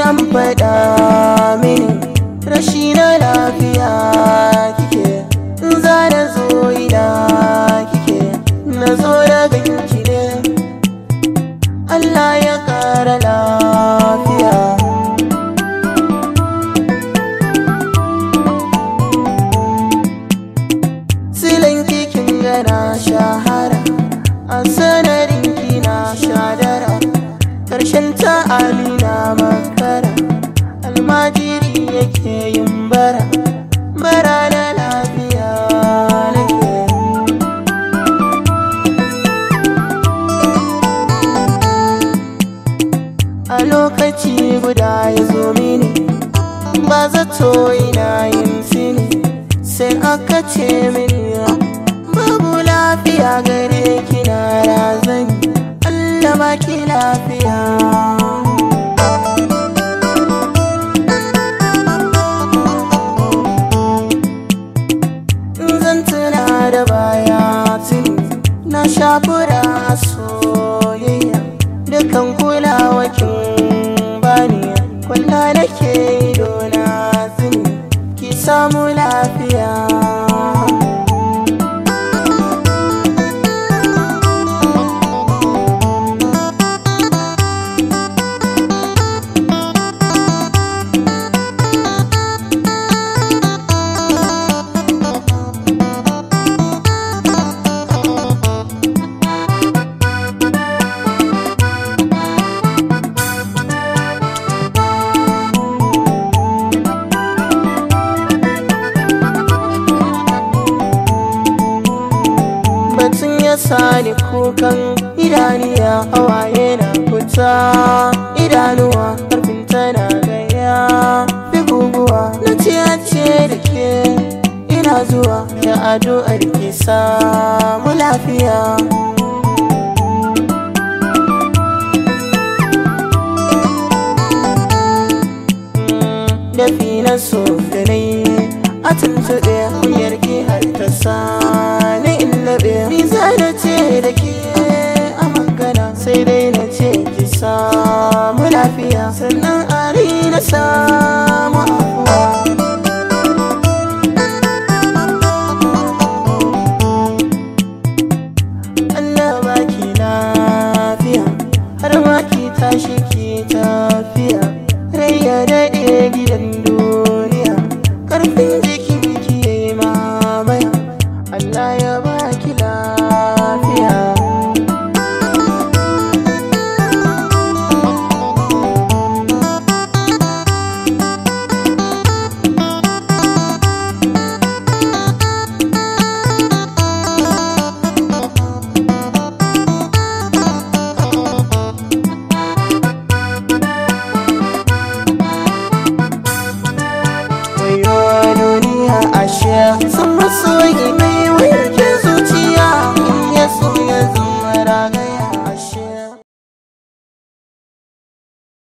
an faɗa mini rashi na lafiya kike, za na zo ina kike, na zo da ganki ne. Allah ya ƙara lafiya. Silin kikin gana shahara, a sanarin kina shadara, ƙarshen ta'ali na makara, almajiri yake yin bara, bara na lafiya nake. A lokaci guda ya zo mini, ba zato ina yin sini, sai aka ce mini babu lafiya gare ki na razani, Allah baki lafiya. Zan tuna da baya tuni, na shafura a soyayya, dukan kulawa kin bani, kwalla nake ido na zini, ki samu lafiya. Batun ya sani kukan idaniya, hawaye na fita idanuwa, karfin tana gaya fi guguwa, na ce da ke ina zuwa, da addu'ar ke samu lafiya. Dafi na so da na yi a tuntuɗe, kunyar ki har ta sani in laɓe, ni za na ce da ke a magana, sai dai na ce ki samu lafiya, sannan ari na samu afuwa. Allah baki lafiya, har ma ki tashi ki tafiya, rai ya daɗe